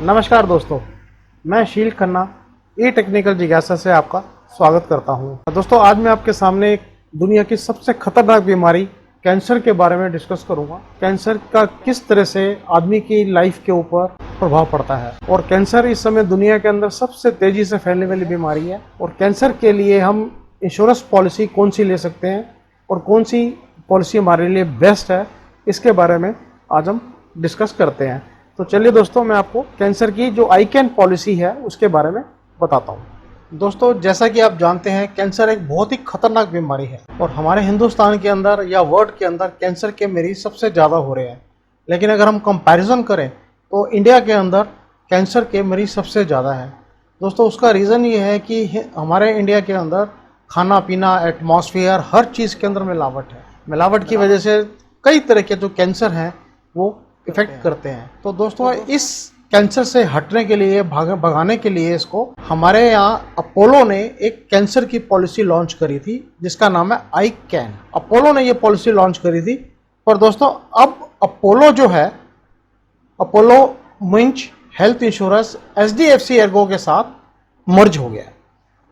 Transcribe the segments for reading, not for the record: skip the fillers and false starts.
नमस्कार दोस्तों, मैं शील खन्ना ई टेक्निकल जिज्ञासा से आपका स्वागत करता हूं। दोस्तों, आज मैं आपके सामने एक दुनिया की सबसे खतरनाक बीमारी कैंसर के बारे में डिस्कस करूंगा। कैंसर का किस तरह से आदमी की लाइफ के ऊपर प्रभाव पड़ता है और कैंसर इस समय दुनिया के अंदर सबसे तेजी से फैलने वाली बीमारी है। और कैंसर के लिए हम इंश्योरेंस पॉलिसी कौन सी ले सकते हैं और कौन सी पॉलिसी हमारे लिए बेस्ट है, इसके बारे में आज हम डिस्कस करते हैं। तो चलिए दोस्तों, मैं आपको कैंसर की जो आईकैन पॉलिसी है उसके बारे में बताता हूँ। दोस्तों, जैसा कि आप जानते हैं, कैंसर एक बहुत ही खतरनाक बीमारी है और हमारे हिंदुस्तान के अंदर या वर्ल्ड के अंदर कैंसर के मरीज सबसे ज़्यादा हो रहे हैं। लेकिन अगर हम कंपैरिजन करें तो इंडिया के अंदर कैंसर के मरीज सबसे ज़्यादा हैं। दोस्तों, उसका रीज़न ये है कि हमारे इंडिया के अंदर खाना पीना, एटमॉस्फेयर, हर चीज़ के अंदर मिलावट है। मिलावट की वजह से कई तरह के जो कैंसर हैं वो इफेक्ट करते हैं। तो दोस्तों, इस कैंसर से हटने के लिए, भगाने के लिए इसको हमारे यहाँ अपोलो ने एक कैंसर की पॉलिसी लॉन्च करी थी जिसका नाम है आईकैन। अपोलो ने ये पॉलिसी लॉन्च करी थी। पर दोस्तों, अब अपोलो जो है, Apollo Minj health insurance HDFC Ergo के साथ मर्ज हो गया।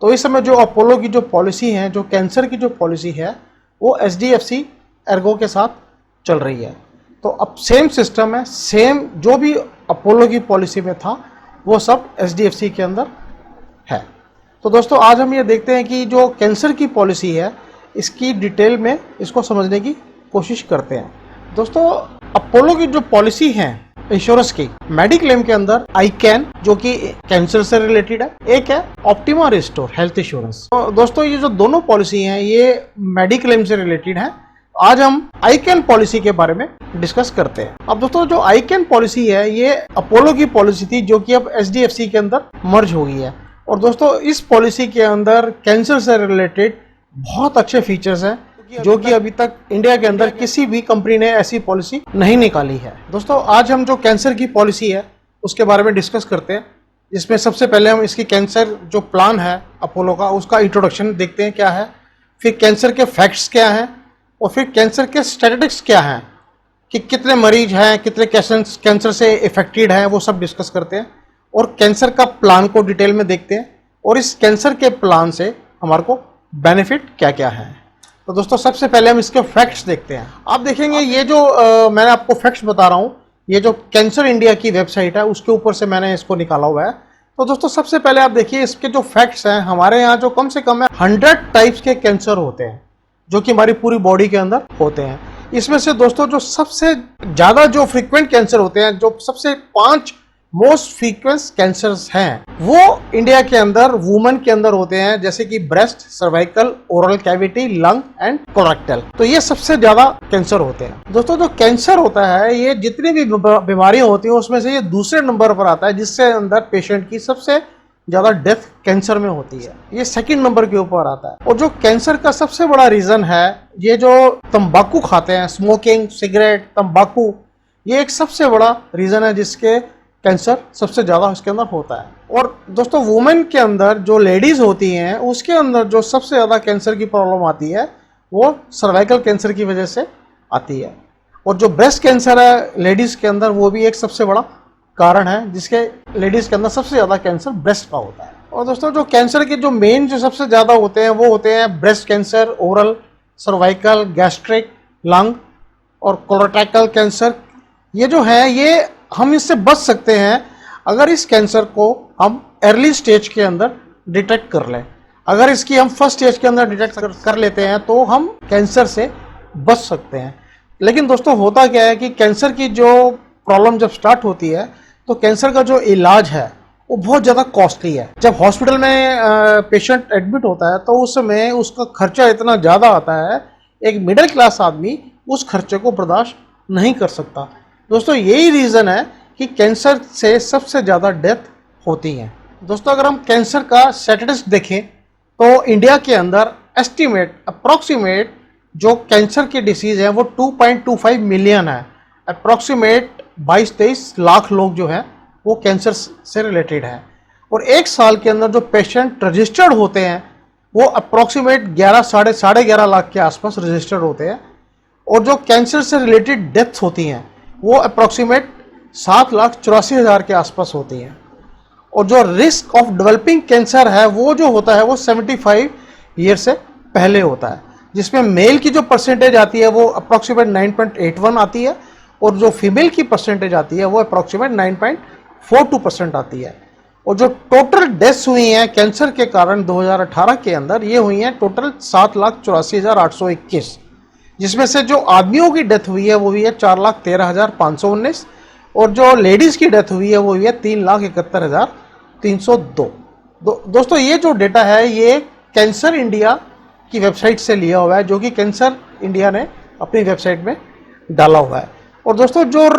तो इस समय जो अपोलो की जो पॉलिसी है, जो कैंसर की जो पॉलिसी है, वो HDFC एर्गो के साथ चल रही है। तो अब सेम सिस्टम है, सेम जो भी अपोलो की पॉलिसी में था वो सब HDFC के अंदर है। तो दोस्तों, आज हम ये देखते हैं कि जो कैंसर की पॉलिसी है इसकी डिटेल में इसको समझने की कोशिश करते हैं। दोस्तों, अपोलो की जो पॉलिसी है इंश्योरेंस की, मेडिक्लेम के अंदर आईकैन जो कि कैंसर से रिलेटेड है, एक है ऑप्टिमा रिस्टोर हेल्थ इंश्योरेंस। तो दोस्तों, ये जो दोनों पॉलिसी हैं ये मेडिक्लेम से रिलेटेड है। आज हम आईकैन पॉलिसी के बारे में डिस्कस करते हैं। अब दोस्तों, जो आईकैन पॉलिसी है ये अपोलो की पॉलिसी थी जो कि अब HDFC के अंदर मर्ज हो गई है। और दोस्तों, इस पॉलिसी के अंदर कैंसर से रिलेटेड बहुत अच्छे फीचर्स हैं जो कि अभी तक इंडिया के अंदर किसी भी कंपनी ने ऐसी पॉलिसी नहीं निकाली है। दोस्तों, आज हम जो कैंसर की पॉलिसी है उसके बारे में डिस्कस करते हैं, जिसमें सबसे पहले हम इसकी कैंसर जो प्लान है अपोलो का, उसका इंट्रोडक्शन देखते हैं क्या है, फिर कैंसर के फैक्ट्स क्या हैं और फिर कैंसर के स्टैटिस्टिक्स क्या हैं कि कितने मरीज हैं, कितने कैंसर से इफेक्टेड हैं, वो सब डिस्कस करते हैं। और कैंसर का प्लान को डिटेल में देखते हैं और इस कैंसर के प्लान से हमारे को बेनिफिट क्या क्या है। तो दोस्तों, सबसे पहले हम इसके फैक्ट्स देखते हैं। आप देखेंगे ये जो मैंने आपको फैक्ट्स बता रहा हूँ, ये जो कैंसर इंडिया की वेबसाइट है उसके ऊपर से मैंने इसको निकाला हुआ है। तो दोस्तों, सबसे पहले आप देखिए इसके जो फैक्ट्स हैं, हमारे यहाँ जो कम से कम है 100 टाइप्स के कैंसर होते हैं जो कि हमारी पूरी बॉडी के अंदर होते हैं। इसमें से दोस्तों जो सबसे ज्यादा जो फ्रीक्वेंट कैंसर होते हैं, जो सबसे 5 मोस्ट फ्रीक्वेंट कैंसर्स हैं, वो इंडिया के अंदर वुमेन के अंदर होते हैं, जैसे कि breast, cervical, oral cavity, lung and colorectal. तो ये सबसे ज्यादा कैंसर होते हैं। दोस्तों, जो कैंसर होता है ये जितनी भी बीमारियां होती हैं उसमें से ये दूसरे नंबर पर आता है, जिससे अंदर पेशेंट की सबसे ज्यादा डेथ कैंसर में होती है। ये सेकंड नंबर के ऊपर आता है। और जो कैंसर का सबसे बड़ा रीजन है, ये जो तंबाकू खाते हैं, स्मोकिंग, सिगरेट, तंबाकू, ये एक सबसे बड़ा रीजन है जिसके कैंसर सबसे ज्यादा उसके अंदर होता है। और दोस्तों, वुमेन के अंदर जो लेडीज होती हैं उसके अंदर जो सबसे ज्यादा कैंसर की प्रॉब्लम आती है वो सर्वाइकल कैंसर की वजह से आती है। और जो ब्रेस्ट कैंसर है लेडीज के अंदर, वो भी एक सबसे बड़ा कारण है जिसके लेडीज के अंदर सबसे ज्यादा कैंसर ब्रेस्ट का होता है। और दोस्तों, जो कैंसर के जो मेन जो सबसे ज्यादा होते हैं वो होते हैं breast cancer, oral, cervical, gastric, lung और कोलोरेक्टल कैंसर। ये जो है ये हम इससे बच सकते हैं अगर इस कैंसर को हम अर्ली स्टेज के अंदर डिटेक्ट कर लें। अगर इसकी हम फर्स्ट स्टेज के अंदर डिटेक्ट कर लेते हैं तो हम कैंसर से बच सकते हैं। लेकिन दोस्तों, होता क्या है कि कैंसर की जो प्रॉब्लम जब स्टार्ट होती है तो कैंसर का जो इलाज है वो बहुत ज़्यादा कॉस्टली है। जब हॉस्पिटल में पेशेंट एडमिट होता है तो उस समय उसका खर्चा इतना ज़्यादा आता है, एक मिडिल क्लास आदमी उस खर्चे को बर्दाश्त नहीं कर सकता। दोस्तों, यही रीज़न है कि कैंसर से सबसे ज़्यादा डेथ होती है। दोस्तों, अगर हम कैंसर का स्टैटिस्टिक्स देखें तो इंडिया के अंदर अप्रॉक्सीमेट जो कैंसर की डिसीज़ है वो 2.25 मिलियन है। अप्रॉक्सीमेट 22-23 लाख लोग जो हैं वो कैंसर से रिलेटेड है। और एक साल के अंदर जो पेशेंट रजिस्टर्ड होते हैं वो अप्रॉक्सीमेट 11-11.5 लाख के आसपास रजिस्टर्ड होते हैं। और जो कैंसर से रिलेटेड डेथ्स होती हैं वो अप्रॉक्सीमेट 7,84,000 के आसपास होती हैं। और जो रिस्क ऑफ डेवलपिंग कैंसर है वो जो होता है वो 75 ईयर से पहले होता है, जिसमें मेल की जो परसेंटेज आती है वो अप्रॉक्सीमेट 9.81 आती है और जो फीमेल की परसेंटेज आती है वो अप्रॉक्सीमेट 9.42% आती है। और जो टोटल डेथ्स हुई हैं कैंसर के कारण 2018 के अंदर ये हुई हैं टोटल 7,84,821, जिसमें से जो आदमियों की डेथ हुई है वो हुई है 4,13,519 और जो लेडीज़ की डेथ हुई है वो हुई है 3,71,302। दोस्तों ये जो डेटा है ये कैंसर इंडिया की वेबसाइट से लिया हुआ है, जो कि कैंसर इंडिया ने अपनी वेबसाइट में डाला हुआ है। और दोस्तों जो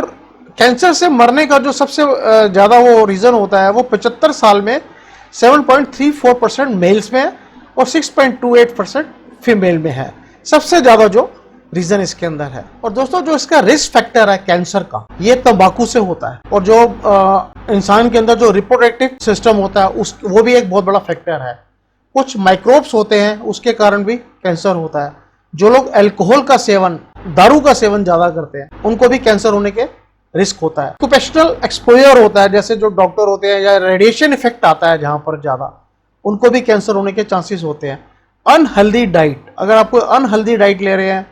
कैंसर से मरने का जो सबसे ज़्यादा वो रीज़न होता है वो 75 साल में 7.34% मेल्स में है और 6.28% फीमेल में है। सबसे ज़्यादा जो रीज़न इसके अंदर है। और दोस्तों जो इसका रिस्क फैक्टर है कैंसर का, ये तंबाकू से होता है। और जो इंसान के अंदर जो रिप्रोडक्टिव सिस्टम होता है वो भी एक बहुत बड़ा फैक्टर है। कुछ माइक्रोब्स होते हैं उसके कारण भी कैंसर होता है। जो लोग अल्कोहल का सेवन, दारू का सेवन ज़्यादा करते हैं उनको भी कैंसर होने के रिस्क होता है। ऑक्यूपेशनल एक्सपोजर होता है, जैसे जो डॉक्टर होते हैं या रेडिएशन इफेक्ट आता है जहाँ पर ज़्यादा, उनको भी कैंसर होने के चांसेस होते हैं। अनहेल्दी डाइट, अगर आप कोई अनहेल्दी डाइट ले रहे हैं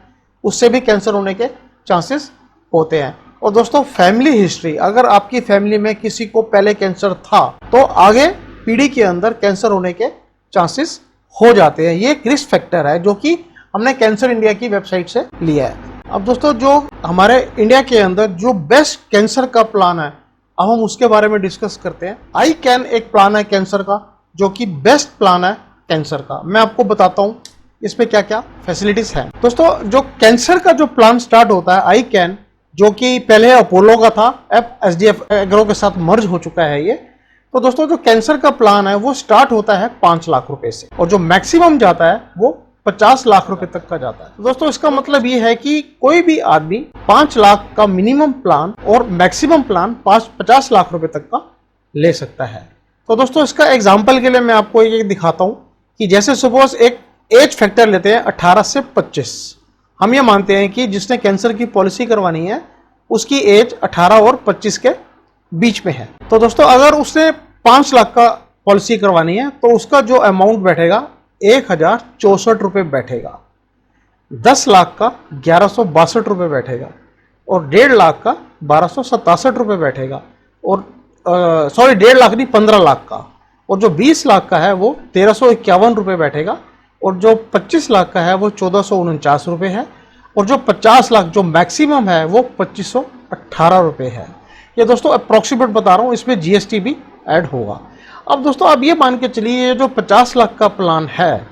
उससे भी कैंसर होने के चांसेस होते हैं। और दोस्तों फैमिली हिस्ट्री, अगर आपकी फैमिली में किसी को पहले कैंसर था तो आगे पीढ़ी के अंदर कैंसर होने के चांसेस हो जाते हैं। ये एक रिस्क फैक्टर है जो कि हमने कैंसर इंडिया की वेबसाइट से लिया है। अब दोस्तों जो हमारे इंडिया के अंदर जो बेस्ट कैंसर का प्लान है अब हम उसके बारे में डिस्कस करते हैं। आई कैन एक प्लान है कैंसर का जो कि बेस्ट प्लान है कैंसर का। मैं आपको बताता हूँ इसमें क्या क्या फैसिलिटीज हैं। दोस्तों जो कैंसर का जो प्लान स्टार्ट होता है आई कैन, जो कि पहले अपोलो का था, अब एसडीएफ एग्रो के साथ मर्ज हो चुका है ये। तो दोस्तों जो कैंसर का प्लान है वो स्टार्ट होता है 5 लाख रुपए से और जो मैक्सिमम जाता है वो 50 लाख रुपए तक का जाता है। तो दोस्तों इसका मतलब ये है कि कोई भी आदमी 5 लाख का मिनिमम प्लान और मैक्सिमम प्लान 50 लाख रुपए तक का ले सकता है। तो दोस्तों इसका एग्जाम्पल के लिए मैं आपको ये दिखाता हूं कि जैसे सपोज एक एज फैक्टर लेते हैं 18 से 25। हम ये मानते हैं कि जिसने कैंसर की पॉलिसी करवानी है उसकी एज 18 और 25 के बीच में है। तो दोस्तों अगर उसने 5 लाख का पॉलिसी करवानी है तो उसका जो अमाउंट बैठेगा 1,064 रुपये बैठेगा, 10 लाख का 1,162 रुपये बैठेगा और 1.5 लाख का 1,267 रुपये बैठेगा और 1.5 लाख नहीं 15 लाख का, और जो 20 लाख का है वो 1,351 रुपये बैठेगा और जो 25 लाख का है वो 1,449 रुपये है और जो 50 लाख जो मैक्सिमम है वो 2,518 रुपये है। ये दोस्तों अप्रॉक्सीमेट बता रहा हूँ, इसमें जीएसटी भी ऐड होगा। अब दोस्तों आप ये मान के चलिए ये जो 50 लाख का प्लान है,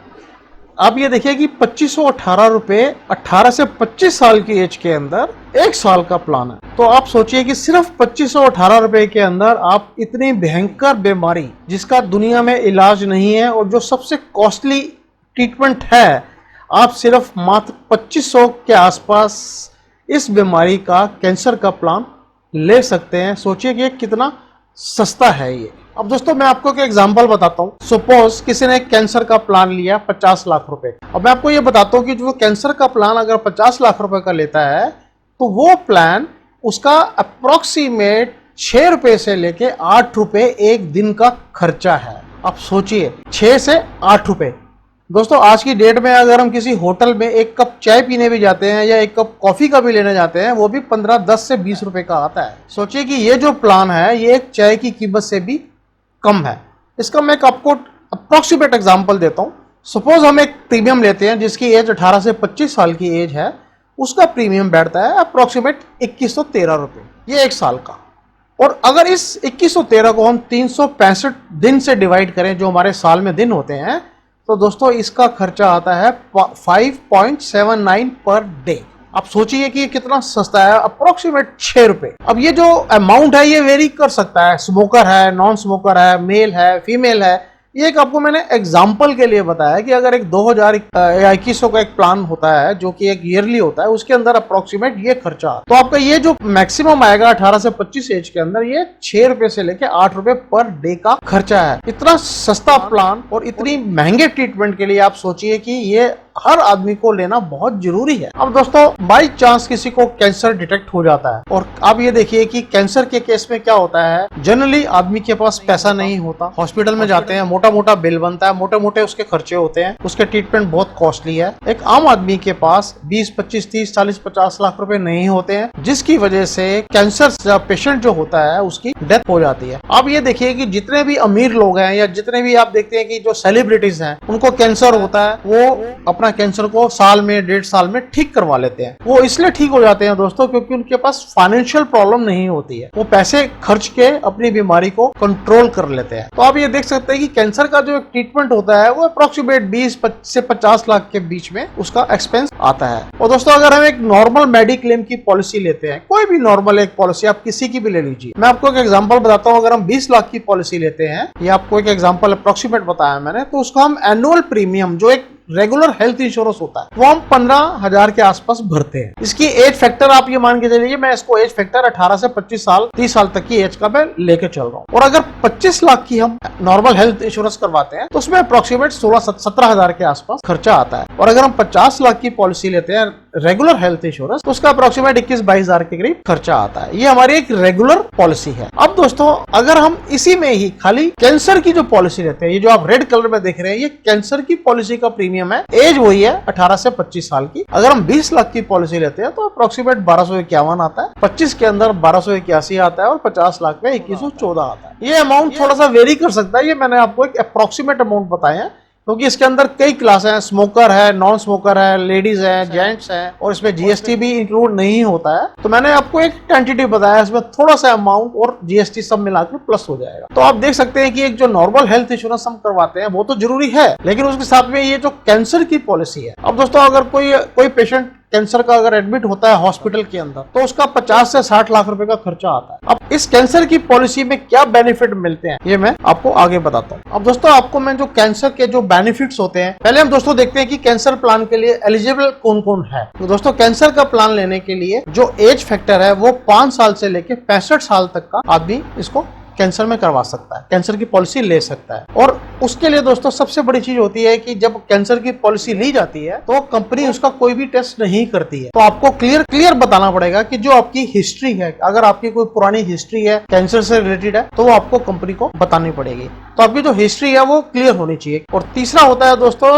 आप ये देखिए कि 2,518 रुपये 18 से 25 साल की एज के अंदर 1 साल का प्लान है। तो आप सोचिए कि सिर्फ 2,518 रुपये के अंदर आप इतनी भयंकर बीमारी जिसका दुनिया में इलाज नहीं है और जो सबसे कॉस्टली ट्रीटमेंट है, आप सिर्फ मात्र 2,500 के आसपास इस बीमारी का कैंसर का प्लान ले सकते हैं। सोचिए कि कितना सस्ता है ये। अब दोस्तों मैं आपको एक एग्जांपल बताता हूँ। सपोज किसी ने कैंसर का प्लान लिया 50 लाख रुपए। अब मैं आपको ये बताता हूँ कि जो कैंसर का प्लान अगर 50 लाख रुपए का लेता है तो वो प्लान उसका अप्रोक्सीमेट 6 रुपए से लेके 8 रुपए एक दिन का खर्चा है। अब सोचिए 6 से 8 रुपए। दोस्तों आज की डेट में अगर हम किसी होटल में एक कप चाय पीने भी जाते हैं या एक कप कॉफी का भी लेने जाते हैं वो भी 15, 10 से 20 रुपए का आता है। सोचिए कि ये जो प्लान है ये एक चाय की कीमत से भी कम है। इसका मैं आपको अप्रोक्सीमेट एग्जांपल देता हूँ। सपोज हम एक प्रीमियम लेते हैं जिसकी एज 18 से 25 साल की एज है, उसका प्रीमियम बैठता है अप्रोक्सीमेट 2,113 रुपये, ये 1 साल का। और अगर इस 2,113 को हम 365 दिन से डिवाइड करें जो हमारे साल में दिन होते हैं, तो दोस्तों इसका खर्चा आता है 5.79 पर डे। आप सोचिए कि कितना सस्ता है, अप्रोक्सीमेट 6 रुपए। अब ये जो अमाउंट है ये वेरी कर सकता है, स्मोकर है, नॉन स्मोकर है, मेल है, फीमेल है। ये एक आपको मैंने एग्जांपल के लिए बताया कि अगर एक 2021 का एक प्लान होता है जो कि एक ईयरली होता है, उसके अंदर अप्रोक्सीमेट ये खर्चा, तो आपका ये जो मैक्सिमम आएगा 18 से 25 एज के अंदर, ये 6 रुपए से लेके 8 रुपए पर डे का खर्चा है। इतना सस्ता प्लान और इतनी महंगे ट्रीटमेंट के लिए आप सोचिए कि ये हर आदमी को लेना बहुत जरूरी है। अब दोस्तों बाई चांस किसी को कैंसर डिटेक्ट हो जाता है, और आप ये देखिए कि कैंसर के केस में क्या होता है, जनरली आदमी के पास पैसा नहीं होता, हॉस्पिटल में जाते हैं, मोटा मोटा बिल बनता है, मोटे मोटे उसके खर्चे होते हैं, उसके ट्रीटमेंट बहुत कॉस्टली है। एक आम आदमी के पास 20, 25, 30, 40, 50 लाख रुपए नहीं होते हैं, जिसकी वजह से कैंसर पेशेंट जो होता है उसकी डेथ हो जाती है। आप ये देखिए कि जितने भी अमीर लोग हैं या जितने भी आप देखते हैं कि जो सेलिब्रिटीज हैं उनको कैंसर होता है, वो अपना कैंसर को साल में 1.5 साल में ठीक करवा लेते हैं। वो इसलिए ठीक हो जाते हैं दोस्तों क्योंकि उनके पास फाइनेंशियल प्रॉब्लम नहीं होती है, वो पैसे खर्च के अपनी बीमारी को कंट्रोल कर लेते हैं। तो आप ये देख सकते हैं कि कैंसर का जो ट्रीटमेंट होता है वो अप्रोक्सीमेट 20 से 50 लाख के बीच में उसका एक्सपेंस आता है। और दोस्तों अगर हम एक नॉर्मल मेडिक्लेम की पॉलिसी लेते हैं, कोई भी नॉर्मल एक पॉलिसी आप किसी की भी ले लीजिए, मैं आपको एक एग्जांपल बताता हूं। अगर हम 20 लाख की पॉलिसी लेते हैं, ये आपको एक एग्जांपल अप्रोक्सीमेट बताया मैंने, तो उसका हम एनुअल प्रीमियम जो एक रेगुलर हेल्थ इंश्योरेंस होता है वो हम 15,000 के आसपास भरते हैं। इसकी एज फैक्टर आप ये मान के चलिए, मैं इसको एज फैक्टर 18 से 25 साल 30 साल तक की एज का मैं लेके चल रहा हूँ। और अगर 25 लाख की हम नॉर्मल हेल्थ इंश्योरेंस करवाते हैं तो उसमें अप्रोक्सीमेट 16-17,000 के आसपास खर्चा आता है। और अगर हम 50 लाख की पॉलिसी लेते हैं रेगुलर हेल्थ इंश्योरेंस तो उसका अप्रोक्सीमेट 21-22,000 के करीब खर्चा आता है। ये हमारी एक रेगुलर पॉलिसी है। अब दोस्तों अगर हम इसी में ही खाली कैंसर की जो पॉलिसी लेते हैं, ये जो आप रेड कलर में देख रहे हैं, ये कैंसर की पॉलिसी का प्रीमियम है, एज वही है 18 से 25 साल की। अगर हम 20 लाख की पॉलिसी लेते हैं तो अप्रोक्सीमेट 1251 आता है, 25 के अंदर 1281 आता है और 50 लाख में 2114 आता है। ये अमाउंट थोड़ा सा वेरी कर सकता है, ये मैंने आपको एक अप्रोक्सीमेट अमाउंट बताए हैं क्योंकि इसके अंदर कई क्लास हैं, स्मोकर है, नॉन स्मोकर है, लेडीज है, जेंट्स है, और इसमें जीएसटी भी इंक्लूड नहीं होता है। तो मैंने आपको एक टेंटेटिव बताया, इसमें थोड़ा सा अमाउंट और जीएसटी सब मिलाकर प्लस हो जाएगा। तो आप देख सकते हैं कि एक जो नॉर्मल हेल्थ इंश्योरेंस हम करवाते हैं वो तो जरूरी है, लेकिन उसके साथ में ये जो कैंसर की पॉलिसी है, अब दोस्तों अगर कोई पेशेंट कैंसर का अगर एडमिट होता है हॉस्पिटल के अंदर तो उसका 50 से 60 लाख रुपए का खर्चा आता है। अब इस कैंसर की पॉलिसी में क्या बेनिफिट मिलते हैं ये मैं आपको आगे बताता हूँ। अब दोस्तों आपको मैं जो कैंसर के जो बेनिफिट्स होते हैं, पहले हम दोस्तों देखते हैं कि कैंसर प्लान के लिए एलिजिबल कौन कौन है। तो दोस्तों कैंसर का प्लान लेने के लिए जो एज फैक्टर है वो 5 साल से लेके 65 साल तक का आदमी इसको कैंसर में करवा सकता है, कैंसर की पॉलिसी ले सकता है। और उसके लिए दोस्तों सबसे बड़ी चीज होती है कि जब कैंसर की पॉलिसी ली जाती है तो कंपनी उसका कोई भी टेस्ट नहीं करती है। तो आपको क्लियर बताना पड़ेगा कि जो आपकी हिस्ट्री है, अगर आपकी कोई पुरानी हिस्ट्री है कैंसर से रिलेटेड है तो वो आपको कंपनी को बतानी पड़ेगी। तो आपकी जो हिस्ट्री है वो क्लियर होनी चाहिए। और तीसरा होता है दोस्तों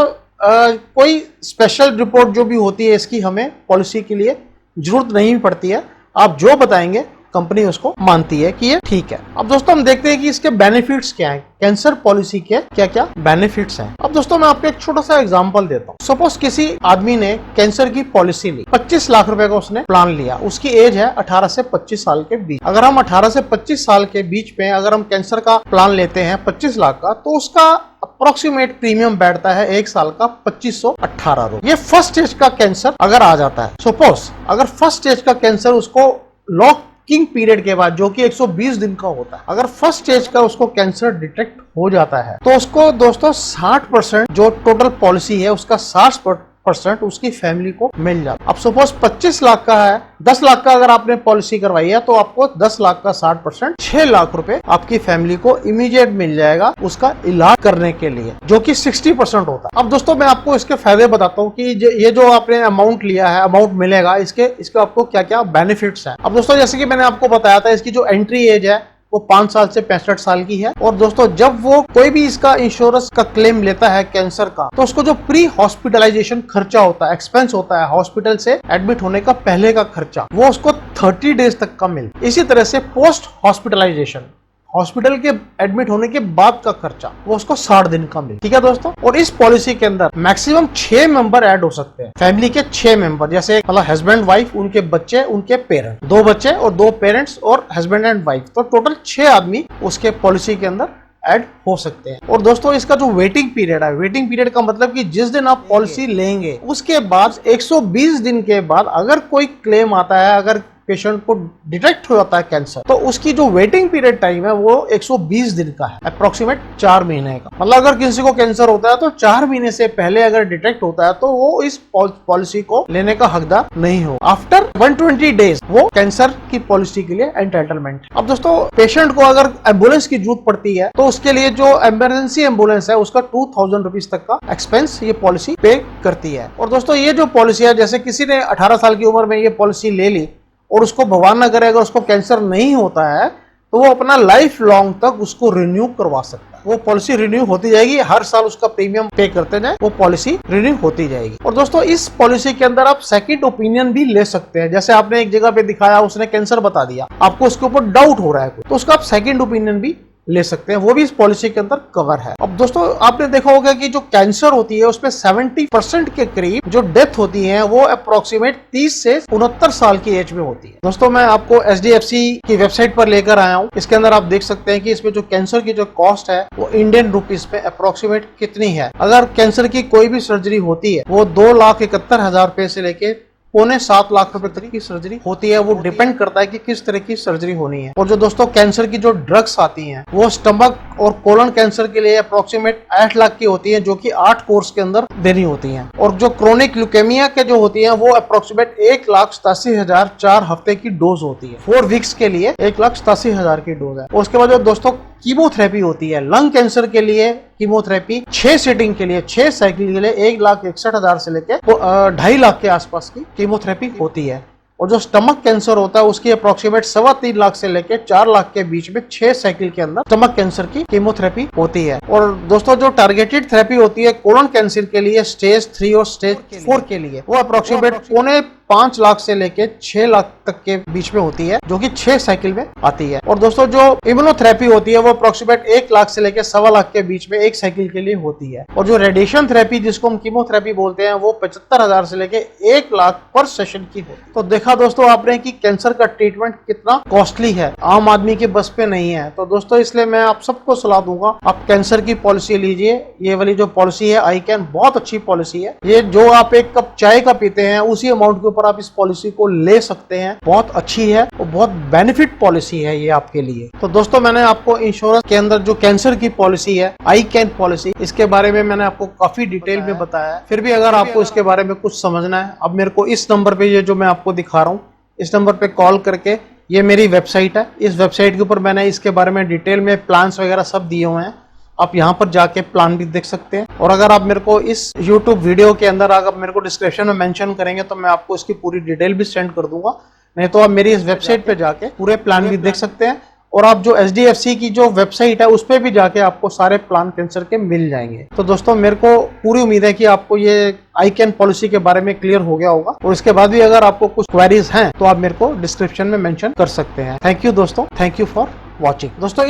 कोई स्पेशल रिपोर्ट जो भी होती है इसकी हमें पॉलिसी के लिए जरूरत नहीं पड़ती है, आप जो बताएंगे कंपनी उसको मानती है कि ये ठीक है। अब दोस्तों हम देखते हैं कि इसके बेनिफिट्स क्या हैं, कैंसर पॉलिसी के क्या क्या बेनिफिट्स हैं। अब दोस्तों मैं आपको एक छोटा सा एग्जांपल देता हूँ। सपोज किसी आदमी ने कैंसर की पॉलिसी ली, 25 लाख रुपए का उसने प्लान लिया, उसकी एज है 18 से 25 साल के बीच। अगर हम 18 से 25 साल के बीच में अगर हम कैंसर का प्लान लेते हैं 25 लाख का, तो उसका अप्रोक्सीमेट प्रीमियम बैठता है 1 साल का 2518 रुपए। ये फर्स्ट स्टेज का कैंसर अगर आ जाता है, सपोज अगर फर्स्ट स्टेज का कैंसर उसको लॉक पीरियड के बाद जो कि 120 दिन का होता है, अगर फर्स्ट स्टेज का उसको कैंसर डिटेक्ट हो जाता है तो उसको दोस्तों 60% जो टोटल पॉलिसी है उसका 60% उसकी फैमिली को मिल जाता है। अब सपोज 25 लाख का है, 10 लाख का अगर आपने पॉलिसी करवाई है तो आपको 10 लाख का 60% 6 लाख रुपए आपकी फैमिली को इमीडिएट मिल जाएगा उसका इलाज करने के लिए, जो कि 60% होता है। अब दोस्तों मैं आपको इसके फायदे बताता हूँ कि ये जो आपने अमाउंट लिया है, अमाउंट मिलेगा, इसके आपको क्या क्या बेनिफिट्स हैं। अब दोस्तों जैसे कि मैंने आपको बताया था, इसकी जो एंट्री एज है वो 5 साल से 65 साल की है। और दोस्तों जब वो कोई भी इसका इंश्योरेंस का क्लेम लेता है कैंसर का, तो उसको जो प्री हॉस्पिटलाइजेशन खर्चा होता है, एक्सपेंस होता है, हॉस्पिटल से एडमिट होने का पहले का खर्चा, वो उसको 30 डेज तक का मिल। इसी तरह से पोस्ट हॉस्पिटलाइजेशन, हॉस्पिटल के एडमिट होने के बाद का खर्चा, वो उसको 60 दिन का मिले। ठीक है दोस्तों। और इस पॉलिसी के अंदर मैक्सिमम 6 मेंबर ऐड हो सकते हैं, फैमिली के 6 मेंबर, जैसे मतलब हस्बैंड वाइफ, उनके बच्चे, उनके पेरेंट, 2 बच्चे और 2 पेरेंट्स और हस्बैंड एंड वाइफ, तो टोटल 6 आदमी उसके पॉलिसी के अंदर ऐड हो सकते हैं। और दोस्तों इसका जो वेटिंग पीरियड है, वेटिंग पीरियड का मतलब कि जिस दिन आप पॉलिसी लेंगे उसके बाद 120 दिन के बाद अगर कोई क्लेम आता है, अगर पेशेंट को डिटेक्ट हो जाता है कैंसर, तो उसकी जो वेटिंग पीरियड टाइम है वो 120 दिन का है, अप्रोक्सीमेट 4 महीने का। मतलब अगर किसी को कैंसर होता है तो 4 महीने से पहले अगर डिटेक्ट होता है तो वो इस पॉलिसी को लेने का हकदार नहीं हो। आफ्टर 120 डेज वो कैंसर की पॉलिसी के लिए एंटाइटलमेंट। अब दोस्तों पेशेंट को अगर एम्बुलेंस की जरूरत पड़ती है तो उसके लिए जो इमरजेंसी एम्बुलेंस है उसका 2000 रुपीज तक का एक्सपेंस ये पॉलिसी पे करती है। और दोस्तों ये जो पॉलिसी है, जैसे किसी ने 18 साल की उम्र में ये पॉलिसी ले ली और उसको भगवान ना करे अगर उसको कैंसर नहीं होता है तो वो अपना लाइफ लॉन्ग तक उसको रिन्यू करवा सकता है। वो पॉलिसी रिन्यू होती जाएगी, हर साल उसका प्रीमियम पे करते जाए, वो पॉलिसी रिन्यू होती जाएगी। और दोस्तों इस पॉलिसी के अंदर आप सेकंड ओपिनियन भी ले सकते हैं। जैसे आपने एक जगह पे दिखाया, उसने कैंसर बता दिया, आपको उसके ऊपर डाउट हो रहा है तो उसका आप सेकंड ओपिनियन भी ले सकते हैं, वो भी इस पॉलिसी के अंदर कवर है। अब दोस्तों आपने देखा होगा कि जो कैंसर होती है उसमें 70% के करीब जो डेथ होती है वो अप्रोक्सीमेट 30 से 69 साल की एज में होती है। दोस्तों मैं आपको HDFC की वेबसाइट पर लेकर आया हूँ। इसके अंदर आप देख सकते हैं कि इसमें जो कैंसर की जो कॉस्ट है वो इंडियन रुपीज में अप्रोक्सीमेट कितनी है। अगर कैंसर की कोई भी सर्जरी होती है वो 2,71,000 रुपए से लेके 6.25 लाख रुपए तक की सर्जरी होती है। वो डिपेंड करता है कि किस तरह की सर्जरी होनी है। और जो दोस्तों कैंसर की जो ड्रग्स आती हैं वो स्टमक और कोलन कैंसर के लिए अप्रोक्सीमेट 8 लाख की होती है, जो कि 8 कोर्स के अंदर देनी होती हैं। और जो क्रोनिक ल्यूकेमिया के जो होती है वो अप्रोक्सीमेट 1,87,000 4 हफ्ते की डोज होती है। 4 वीक्स के लिए 1,87,000 की डोज है। और उसके बाद जो दोस्तों कीमोथेरेपी होती है, लंग कैंसर के लिए कीमोथेरेपी 6 सीटिंग के लिए 6 साइकिल के लिए 1,61,000 से लेके 2.5 लाख के आसपास की कीमोथेरेपी होती है। और जो स्टमक कैंसर होता है उसकी अप्रोक्सीमेट 3.25 लाख से लेके 4 लाख के बीच में 6 साइकिल के अंदर स्टमक कैंसर की कीमोथेरेपी होती है। और दोस्तों जो टारगेटेड थेरेपी होती है कोलन कैंसर के लिए स्टेज 3 और स्टेज 4 के लिए वो अप्रोक्सीमेट 5.5 लाख से लेके 6 लाख तक के बीच में होती है, जो कि 6 साइकिल में आती है। और दोस्तों जो इम्यूनोथेरेपी होती है वो अप्रोक्सीमेट 1 लाख से लेके 1.25 लाख के बीच में 1 साइकिल के लिए होती है। और जो रेडिएशन थेरेपी जिसको हम कीमोथेरेपी बोलते हैं वो 75,000 से लेके 1 लाख पर सेशन की होती है। तो देखा दोस्तों आपने कि कैंसर का ट्रीटमेंट कितना कॉस्टली है, आम आदमी के बस पे नहीं है। तो दोस्तों इसलिए मैं आप सबको सलाह दूंगा आप कैंसर की पॉलिसी लीजिए। ये वाली जो पॉलिसी है आईकैन बहुत अच्छी पॉलिसी है। ये जो आप एक कप चाय का पीते हैं उसी अमाउंट के ऊपर आप इस पॉलिसी को ले सकते हैं। बहुत अच्छी है और बहुत बेनिफिट पॉलिसी है ये आपके लिए। तो दोस्तों मैंने आपको इंश्योरेंस के अंदर जो कैंसर की पॉलिसी है आईकैन पॉलिसी, इसके बारे में मैंने आपको काफी डिटेल में बताया है। फिर भी अगर आपको इसके बारे में कुछ समझना है, अब मेरे को इस नंबर पे ये जो मैं आपको दिखा रहा हूँ इस नंबर पे कॉल करके, ये मेरी वेबसाइट है, इस वेबसाइट के ऊपर मैंने इसके बारे में डिटेल में प्लान्स वगैरह सब दिए हुए हैं। आप यहाँ पर जाके प्लान भी देख सकते हैं। और अगर आप मेरे को इस YouTube वीडियो के अंदर अगर मेरे को डिस्क्रिप्शन में मेंशन करेंगे तो मैं आपको इसकी पूरी डिटेल भी सेंड कर दूंगा। नहीं तो आप मेरी इस वेबसाइट पे जाके पूरे प्लान भी देख सकते हैं। और आप जो HDFC की जो वेबसाइट है उस पर भी जाके आपको सारे प्लान कैंसर के मिल जाएंगे। तो दोस्तों मेरे को पूरी उम्मीद है कि आपको ये आईकैन पॉलिसी के बारे में क्लियर हो गया होगा। और इसके बाद भी अगर आपको कुछ क्वेरीज हैं तो आप मेरे को डिस्क्रिप्शन में मेंशन कर सकते हैं। थैंक यू दोस्तों, थैंक यू फॉर वॉचिंग। दोस्तों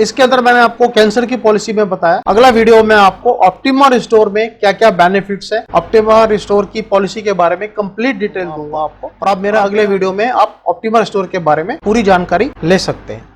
इसके अंदर मैंने आपको कैंसर की पॉलिसी में बताया। अगला वीडियो में आपको ऑप्टिमा रिस्टोर में क्या क्या बेनिफिट्स है, ऑप्टिमा रिस्टोर की पॉलिसी के बारे में कंप्लीट डिटेल दूंगा आपको। और आप मेरे अगले वीडियो में आप ऑप्टिमा रिस्टोर के बारे में पूरी जानकारी ले सकते हैं।